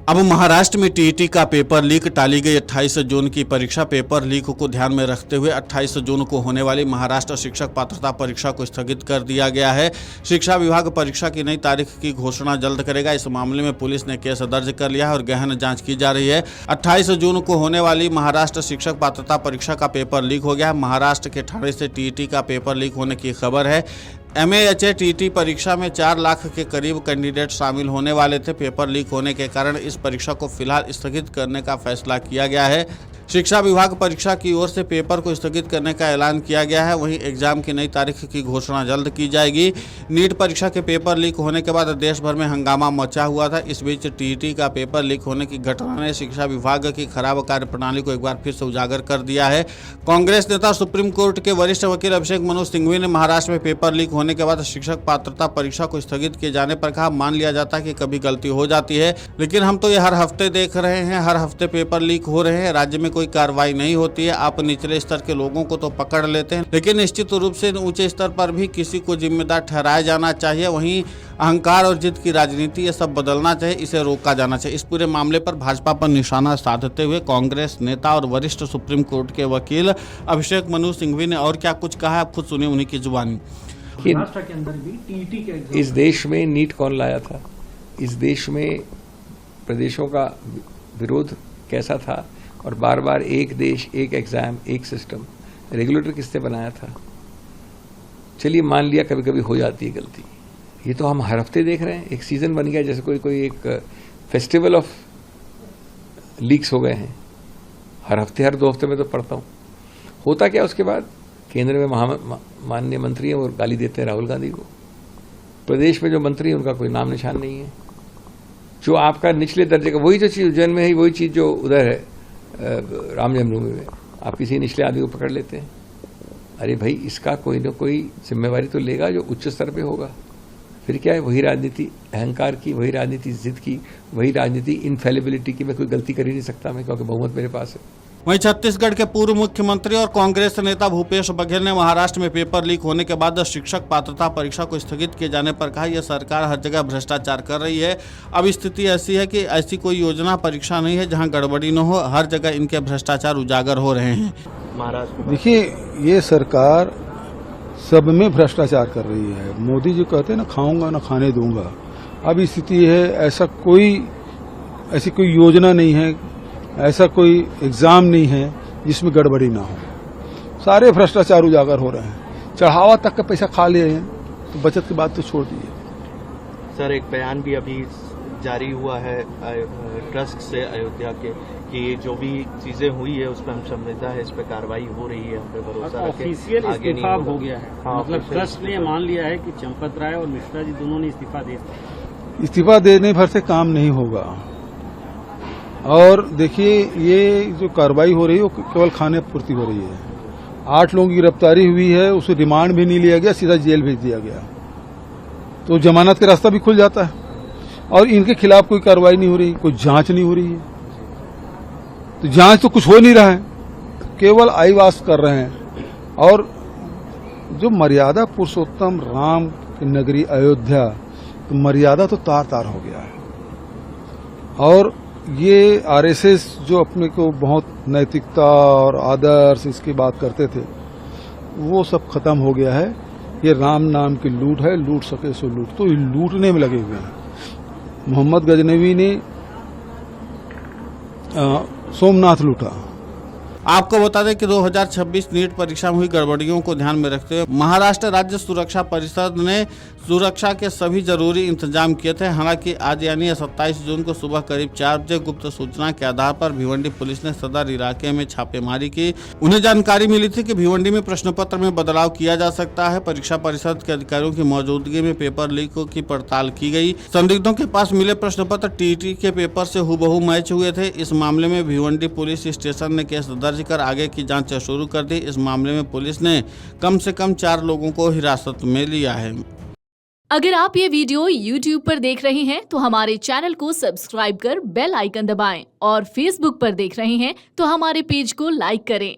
अब महाराष्ट्र में टीईटी का पेपर लीक टाली गई। 28 जून की परीक्षा पेपर लीक को ध्यान में रखते हुए 28 जून को होने वाली महाराष्ट्र शिक्षक पात्रता परीक्षा को स्थगित कर दिया गया है। शिक्षा विभाग परीक्षा की नई तारीख की घोषणा जल्द करेगा। इस मामले में पुलिस ने केस दर्ज कर लिया है और गहन जांच की जा रही है। 28 जून को होने वाली महाराष्ट्र शिक्षक पात्रता परीक्षा का पेपर लीक हो गया। महाराष्ट्र के ठाणे से टीईटी का पेपर लीक होने की खबर है। MAHA टीईटी परीक्षा में 4 लाख के करीब कैंडिडेट शामिल होने वाले थे। पेपर लीक होने के कारण इस परीक्षा को फिलहाल स्थगित करने का फैसला किया गया है। शिक्षा विभाग परीक्षा की ओर से पेपर को स्थगित करने का ऐलान किया गया है। वहीं एग्जाम की नई तारीख की घोषणा जल्द की जाएगी। नीट परीक्षा के पेपर लीक होने के बाद देश भर में हंगामा मचा हुआ था। इस बीच टीईटी का पेपर लीक होने की घटना ने शिक्षा विभाग की खराब कार्यप्रणाली को एक बार फिर से उजागर कर दिया है। कांग्रेस नेता सुप्रीम कोर्ट के वरिष्ठ वकील अभिषेक मनु सिंघवी ने महाराष्ट्र में पेपर लीक होने के बाद शिक्षक पात्रता परीक्षा को स्थगित किए जाने पर कहा, मान लिया जाता है कि कभी गलती हो जाती है, लेकिन हम तो ये हर हफ्ते देख रहे हैं, हर हफ्ते पेपर लीक हो रहे हैं, राज्य में कोई कार्रवाई नहीं होती है। आप निचले स्तर के लोगों को तो पकड़ लेते हैं, लेकिन निश्चित रूप से ऊंचे स्तर पर भी किसी को जिम्मेदार ठहराया जाना चाहिए। वहीं अहंकार और जिद की राजनीति, ये सब बदलना चाहिए, इसे रोका जाना चाहिए। इस पूरे मामले पर भाजपा पर निशाना साधते हुए कांग्रेस नेता और वरिष्ठ सुप्रीम कोर्ट के वकील अभिषेक मनु सिंघवी ने और क्या कुछ कहा, आप खुद सुनिए उन्हीं की जुबानी। महाराष्ट्र के अंदर भी टीईटी के एग्जाम, इस देश में नीट कौन लाया था, इस देश में प्रदेशों का विरोध कैसा था, और बार बार एक देश एक एग्जाम एक सिस्टम, रेगुलेटर किसने बनाया था। चलिए मान लिया कभी कभी हो जाती है गलती, ये तो हम हर हफ्ते देख रहे हैं। एक सीजन बन गया, जैसे कोई एक फेस्टिवल ऑफ लीक्स हो गए हैं। हर हफ्ते हर 2 हफ्ते में तो पढ़ता हूं। होता क्या उसके बाद, केंद्र में माननीय मंत्री हैं, वो गाली देते हैं राहुल गांधी को। प्रदेश में जो मंत्री हैं उनका कोई नाम निशान नहीं है। जो आपका निचले दर्जे का, वही जो चीज उज्जैन में है, वही चीज जो उधर है राम जन्मभूमि में, आप किसी निचले आदमी को पकड़ लेते हैं। अरे भाई, इसका कोई ना कोई जिम्मेवारी तो लेगा जो उच्च स्तर पे होगा। फिर क्या है, वही राजनीति अहंकार की, वही राजनीति जिद की, वही राजनीति इनफेलिबिलिटी की। मैं कोई गलती कर ही नहीं सकता मैं, क्योंकि बहुमत मेरे पास है। वहीं छत्तीसगढ़ के पूर्व मुख्यमंत्री और कांग्रेस नेता भूपेश बघेल ने महाराष्ट्र में पेपर लीक होने के बाद शिक्षक पात्रता परीक्षा को स्थगित किए जाने पर कहा, यह सरकार हर जगह भ्रष्टाचार कर रही है। अब स्थिति ऐसी है कि ऐसी कोई योजना परीक्षा नहीं है जहां गड़बड़ी न हो, हर जगह इनके भ्रष्टाचार उजागर हो रहे हैं। महाराष्ट्र देखिए, ये सरकार सब में भ्रष्टाचार कर रही है। मोदी जी कहते हैं ना, खाऊंगा ना खाने दूंगा। अब स्थिति है, ऐसी कोई योजना नहीं है, ऐसा कोई एग्जाम नहीं है जिसमें गड़बड़ी ना हो। सारे भ्रष्टाचार उजागर हो रहे हैं। चढ़ावा तक का पैसा खा ले हैं, तो बचत की बात तो छोड़ दीजिए। सर, एक बयान भी अभी जारी हुआ है ट्रस्ट से अयोध्या के, कि जो भी चीजें हुई है उस पर हम संवेदना है, इस पर कार्रवाई हो रही है, हम पे भरोसा रखें। ऑफिशियल इस्तीफा हो गया है। मतलब ट्रस्ट ने मान लिया है कि चंपत राय और मिश्रा जी दोनों ने इस्तीफा दे दिया। इस्तीफा देने भर से काम नहीं होगा। और देखिए, ये जो कार्रवाई हो रही है वो केवल खाने पूर्ति हो रही है। 8 लोगों की गिरफ्तारी हुई है, उसे रिमांड भी नहीं लिया गया, सीधा जेल भेज दिया गया, तो जमानत का रास्ता भी खुल जाता है। और इनके खिलाफ कोई कार्रवाई नहीं हो रही, कोई जांच नहीं हो रही है। तो जांच तो कुछ हो नहीं रहा है, केवल आईवास कर रहे हैं। और जो मर्यादा पुरुषोत्तम राम की नगरी अयोध्या, तो मर्यादा तो तार तार हो गया है। और ये आरएसएस जो अपने को बहुत नैतिकता और आदर्श इसकी बात करते थे, वो सब खत्म हो गया है। ये राम नाम की लूट है, लूट सके सो लूट, तो ये लूटने में लगे हुए हैं। मोहम्मद गजनवी ने सोमनाथ लूटा। आपको बता दें कि 2026 नीट परीक्षा में हुई गड़बड़ियों को ध्यान में रखते हुए महाराष्ट्र राज्य सुरक्षा परिषद ने सुरक्षा के सभी जरूरी इंतजाम किए थे। हालांकि आज यानी 27 जून को सुबह करीब 4 बजे गुप्त सूचना के आधार पर भिवंडी पुलिस ने सदर इलाके में छापेमारी की। उन्हें जानकारी मिली थी कि भिवंडी में प्रश्न पत्र में बदलाव किया जा सकता है। परीक्षा परिषद के अधिकारियों की मौजूदगी में पेपर लीक की पड़ताल की गई। संदिग्धों के पास मिले प्रश्न पत्र टीईटी के पेपर से हूबहू मैच हुए थे। इस मामले में भिवंडी पुलिस स्टेशन ने केस दर्ज कर आगे की जांच शुरू कर दी। इस मामले में पुलिस ने कम से कम 4 लोगों को हिरासत में लिया है। अगर आप ये वीडियो YouTube पर देख रहे हैं तो हमारे चैनल को सब्सक्राइब कर बेल आइकन दबाएं, और Facebook पर देख रहे हैं तो हमारे पेज को लाइक करें।